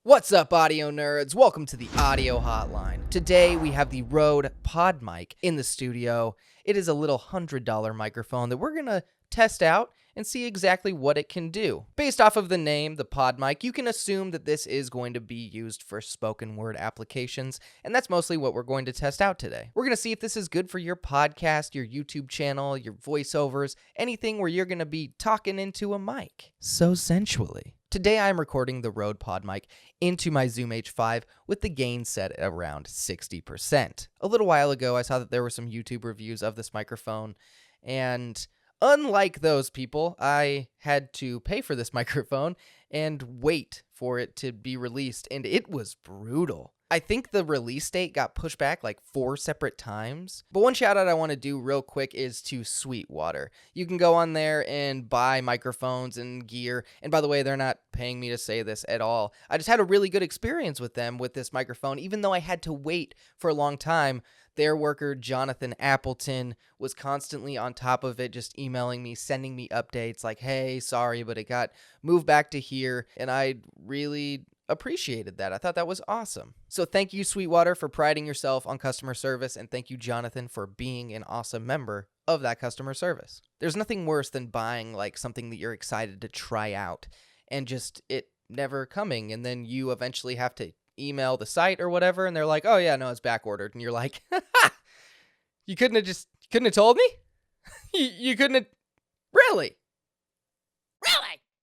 What's up, audio nerds? Welcome to the Audio Hotline. Today we have the RØDE PodMic in the studio. It is a little $100 microphone that we're going to test out and see exactly what it can do. Based off of the name, the PodMic, you can assume that this is going to be used for spoken word applications, and that's mostly what we're going to test out today. We're going to see if this is good for your podcast, your YouTube channel, your voiceovers, anything where you're going to be talking into a mic so sensually. Today I'm recording the RØDE PodMic into my Zoom H5 with the gain set at around 60%. A little while ago I saw that there were some YouTube reviews of this microphone, and unlike those people, I had to pay for this microphone and wait for it to be released, and it was brutal. I think the release date got pushed back like 4 separate times. But one shout out I want to do real quick is to Sweetwater. You can go on there and buy microphones and gear. And by the way, they're not paying me to say this at all. I just had a really good experience with them with this microphone, even though I had to wait for a long time. Their worker, Jonathan Appleton, was constantly on top of it, just emailing me, sending me updates like, hey, sorry, but it got moved back to here. And I really appreciated that. I thought that was awesome. So thank you, Sweetwater, for priding yourself on customer service, and thank you, Jonathan, for being an awesome member of that customer service. There's nothing worse than buying like something that you're excited to try out and just it never coming, and then you eventually have to email the site or whatever, and they're like, oh yeah, no, it's back ordered, and you're like, you couldn't have told me? you couldn't have, really?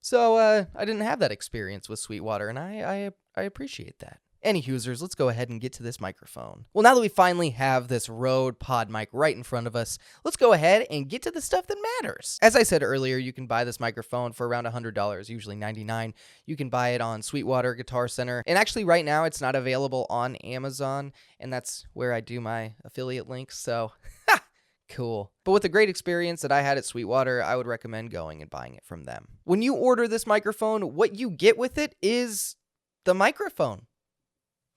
So I didn't have that experience with Sweetwater, and I appreciate that. Any users, let's go ahead and get to this microphone. Well, now that we finally have this RØDE PodMic right in front of us, let's go ahead and get to the stuff that matters. As I said earlier, you can buy this microphone for around $100, usually $99. You can buy it on Sweetwater, Guitar Center, and actually right now it's not available on Amazon, and that's where I do my affiliate links, so cool. But with the great experience that I had at Sweetwater, I would recommend going and buying it from them. When you order this microphone, what you get with it is the microphone.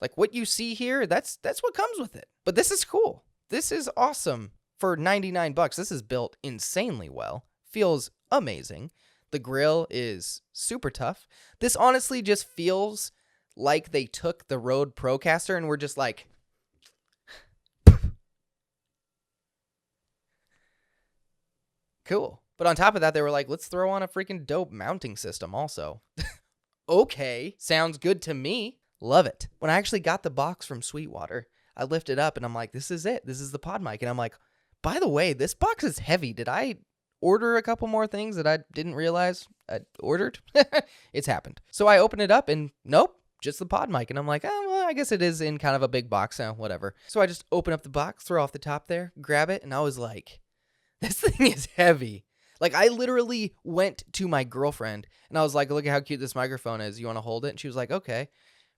Like what you see here, that's what comes with it. But this is cool. This is awesome. For $99, this is built insanely well. Feels amazing. The grill is super tough. This honestly just feels like they took the RØDE Procaster and were just like, cool. But on top of that, they were like, let's throw on a freaking dope mounting system also. Okay, sounds good to me. Love it. When I actually got the box from Sweetwater, I lifted up and I'm like, this is it. This is the PodMic. And I'm like, by the way, this box is heavy. Did I order a couple more things that I didn't realize I ordered? It's happened. So I opened it up and nope, just the PodMic. And I'm like, oh, well, I guess it is in kind of a big box now, whatever. So I just open up the box, throw off the top there, grab it. And I was like, this thing is heavy. Like, I literally went to my girlfriend and I was like, look at how cute this microphone is. You want to hold it? And she was like, okay.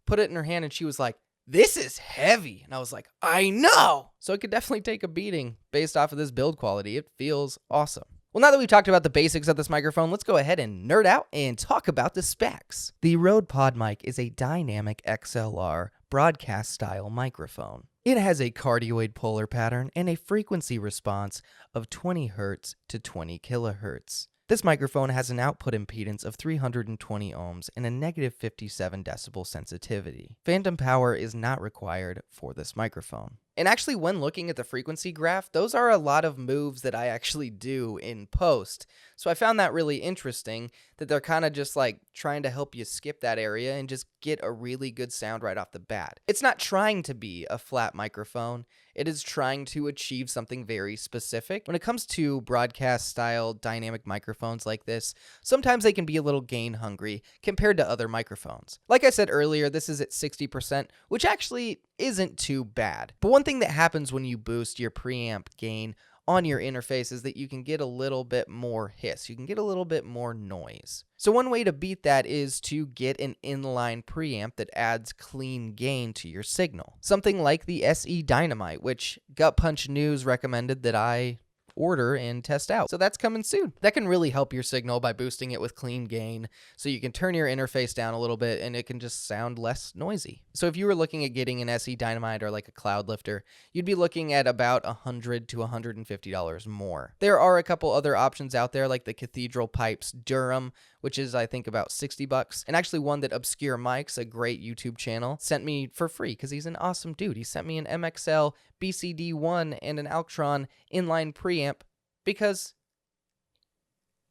Put it in her hand and she was like, this is heavy. And I was like, I know. So it could definitely take a beating based off of this build quality. It feels awesome. Well, now that we've talked about the basics of this microphone, let's go ahead and nerd out and talk about the specs. The RØDE PodMic is a dynamic XLR broadcast style microphone. It has a cardioid polar pattern and a frequency response of 20 Hz to 20 kHz. This microphone has an output impedance of 320 ohms and a negative 57 decibel sensitivity. Phantom power is not required for this microphone. And actually, when looking at the frequency graph, those are a lot of moves that I actually do in post. So I found that really interesting, that they're kind of just like trying to help you skip that area and just get a really good sound right off the bat. It's not trying to be a flat microphone. It is trying to achieve something very specific. When it comes to broadcast style dynamic microphones like this, sometimes they can be a little gain hungry compared to other microphones. Like I said earlier, this is at 60%, which actually isn't too bad. But one thing that happens when you boost your preamp gain on your interface is that you can get a little bit more hiss. You can get a little bit more noise. So one way to beat that is to get an inline preamp that adds clean gain to your signal. Something like the SE Dynamite, which Gut Punch News recommended that I order and test out. So that's coming soon. That can really help your signal by boosting it with clean gain, so you can turn your interface down a little bit and it can just sound less noisy. So if you were looking at getting an SE Dynamite or like a cloud lifter, you'd be looking at about $100 to $150 more. There are a couple other options out there like the Cathedral Pipes Durham, which is I think about $60. And actually one that Obscure Mike's, a great YouTube channel, sent me for free because he's an awesome dude. He sent me an MXL BCD1 and an Altron inline preamp because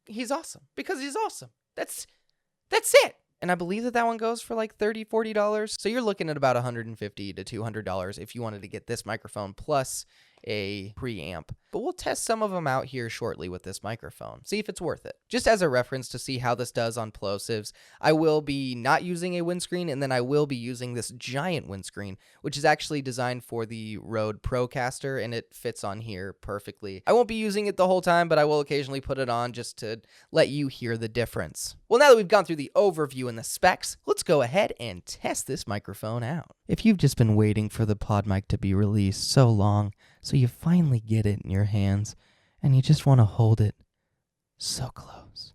he's awesome. That's it. And I believe that one goes for like $30, $40. So you're looking at about $150 to $200 if you wanted to get this microphone plus a preamp. But we'll test some of them out here shortly with this microphone. See if it's worth it. Just as a reference to see how this does on plosives, I will be not using a windscreen, and then I will be using this giant windscreen, which is actually designed for the Rode Procaster, and it fits on here perfectly. I won't be using it the whole time, but I will occasionally put it on just to let you hear the difference. Well, now that we've gone through the overview and the specs, let's go ahead and test this microphone out. If you've just been waiting for the PodMic to be released so long, so you finally get it in your hands, and you just want to hold it so close,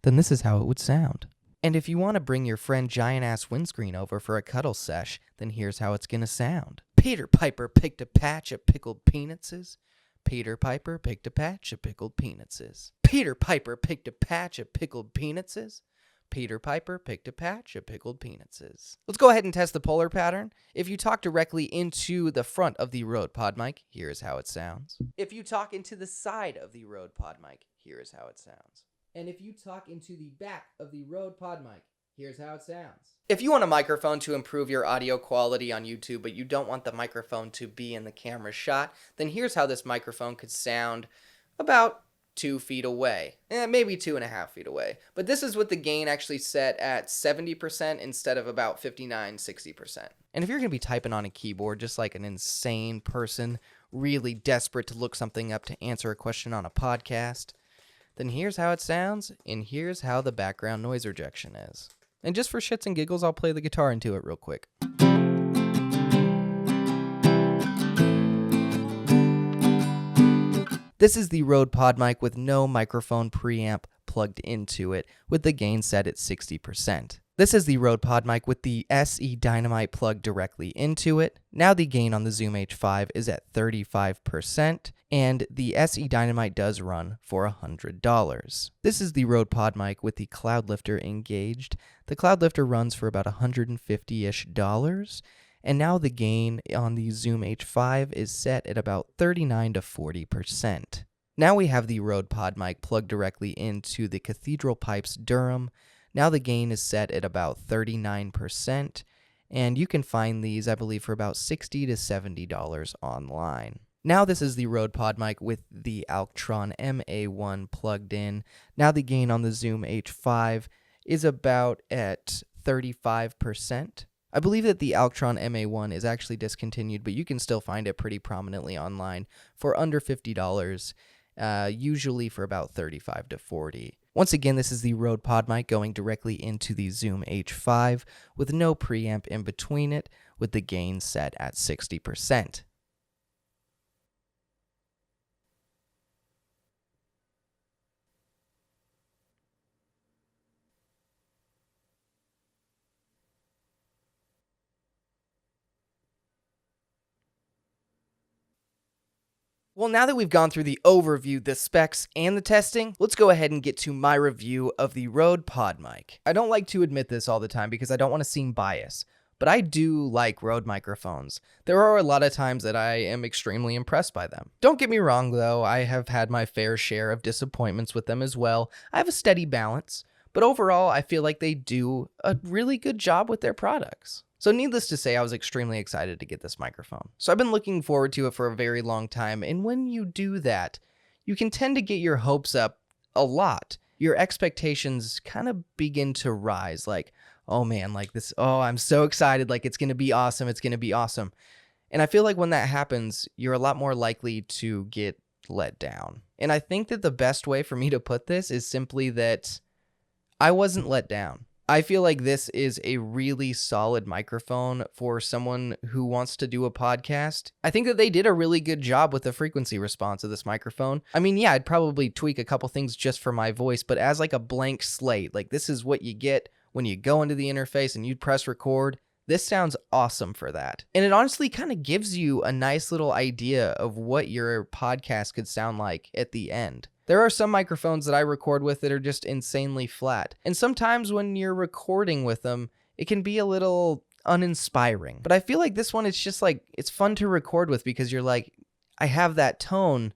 then this is how it would sound. And if you want to bring your friend giant-ass windscreen over for a cuddle sesh, then here's how it's going to sound. Peter Piper picked a patch of pickled peanuts. Peter Piper picked a patch of pickled peanuts. Peter Piper picked a patch of pickled peanuts. Peter Piper picked a patch of pickled peanuts. Let's go ahead and test the polar pattern. If you talk directly into the front of the RØDE PodMic, here's how it sounds. If you talk into the side of the RØDE PodMic, here's how it sounds. And if you talk into the back of the RØDE PodMic, here's how it sounds. If you want a microphone to improve your audio quality on YouTube, but you don't want the microphone to be in the camera shot, then here's how this microphone could sound about 2 feet away, maybe 2.5 feet away. But this is with the gain actually set at 70% instead of about 59-60%. And if you're going to be typing on a keyboard just like an insane person, really desperate to look something up to answer a question on a podcast, then here's how it sounds, and here's how the background noise rejection is. And just for shits and giggles, I'll play the guitar into it real quick. This is the RØDE PodMic with no microphone preamp plugged into it, with the gain set at 60%. This is the RØDE PodMic with the SE Dynamite plugged directly into it. Now the gain on the Zoom H5 is at 35%, and the SE Dynamite does run for $100. This is the RØDE PodMic with the cloud lifter engaged. The cloud lifter runs for about $150-ish. And now the gain on the Zoom H5 is set at about 39 to 40%. Now we have the RØDE PodMic plugged directly into the Cathedral Pipes Durham. Now the gain is set at about 39%, and you can find these, I believe, for about $60 to $70 online. Now this is the RØDE PodMic with the Altron MA1 plugged in. Now the gain on the Zoom H5 is about at 35%. I believe that the Altron MA1 is actually discontinued, but you can still find it pretty prominently online for under $50, usually for about $35 to $40. Once again, this is the RØDE PodMic going directly into the Zoom H5 with no preamp in between it, with the gain set at 60%. Well, now that we've gone through the overview, the specs, and the testing, let's go ahead and get to my review of the RØDE PodMic. I don't like to admit this all the time because I don't want to seem biased, but I do like Rode microphones. There are a lot of times that I am extremely impressed by them. Don't get me wrong though, I have had my fair share of disappointments with them as well. I have a steady balance, but overall I feel like they do a really good job with their products. So needless to say, I was extremely excited to get this microphone. So I've been looking forward to it for a very long time, and when you do that, you can tend to get your hopes up a lot. Your expectations kind of begin to rise, like, oh man, like this, oh, I'm so excited, like it's gonna be awesome, it's gonna be awesome. And I feel like when that happens, you're a lot more likely to get let down. And I think that the best way for me to put this is simply that I wasn't let down. I feel like this is a really solid microphone for someone who wants to do a podcast. I think that they did a really good job with the frequency response of this microphone. I mean, yeah, I'd probably tweak a couple things just for my voice, but as like a blank slate, like this is what you get when you go into the interface and you press record. This sounds awesome for that. And it honestly kind of gives you a nice little idea of what your podcast could sound like at the end. There are some microphones that I record with that are just insanely flat. And sometimes when you're recording with them, it can be a little uninspiring. But I feel like this one, it's just like, it's fun to record with because you're like, I have that tone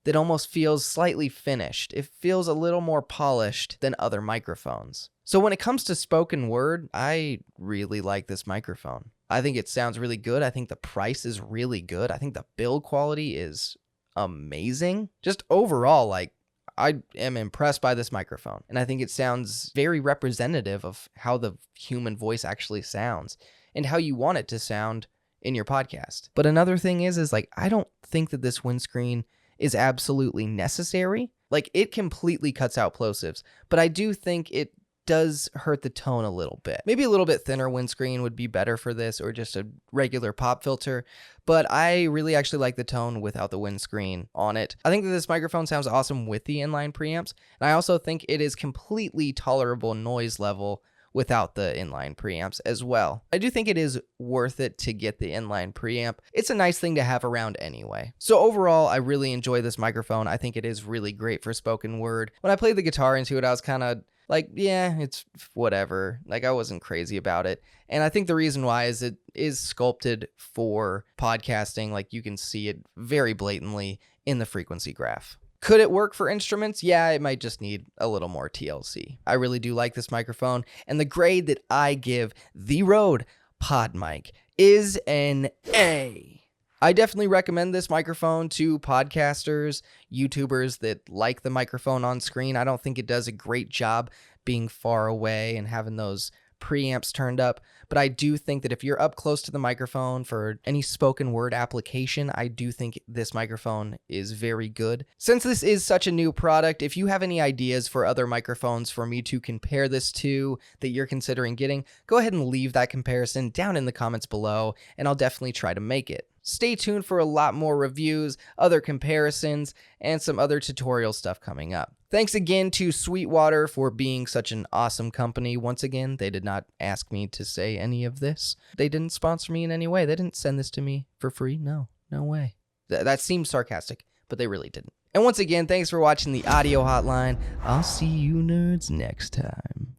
that almost feels slightly finished. It feels a little more polished than other microphones. So when it comes to spoken word, I really like this microphone. I think it sounds really good. I think the price is really good. I think the build quality is amazing. Just overall, like, I am impressed by this microphone. And I think it sounds very representative of how the human voice actually sounds and how you want it to sound in your podcast. But another thing is like, I don't think that this windscreen is absolutely necessary. Like, it completely cuts out plosives, but I do think it does hurt the tone a little bit. Maybe a little bit thinner windscreen would be better for this, or just a regular pop filter, but I really actually like the tone without the windscreen on it. I think that this microphone sounds awesome with the inline preamps, and I also think it is completely tolerable noise level without the inline preamps as well. I do think it is worth it to get the inline preamp. It's a nice thing to have around anyway. So overall, I really enjoy this microphone. I think it is really great for spoken word. When I played the guitar into it, I was kind of like, yeah, it's whatever. Like, I wasn't crazy about it. And I think the reason why is it is sculpted for podcasting. Like, you can see it very blatantly in the frequency graph. Could it work for instruments? Yeah, it might just need a little more TLC. I really do like this microphone, and the grade that I give the RØDE PodMic is an A. I definitely recommend this microphone to podcasters, YouTubers that like the microphone on screen. I don't think it does a great job being far away and having those preamps turned up, but I do think that if you're up close to the microphone for any spoken word application, I do think this microphone is very good. Since this is such a new product, if you have any ideas for other microphones for me to compare this to that you're considering getting, go ahead and leave that comparison down in the comments below, and I'll definitely try to make it. Stay tuned for a lot more reviews, other comparisons, and some other tutorial stuff coming up. Thanks again to Sweetwater for being such an awesome company. Once again, they did not ask me to say any of this. They didn't sponsor me in any way. They didn't send this to me for free. No way. That seems sarcastic, but they really didn't. And once again, thanks for watching the Audio Hotline. I'll see you nerds next time.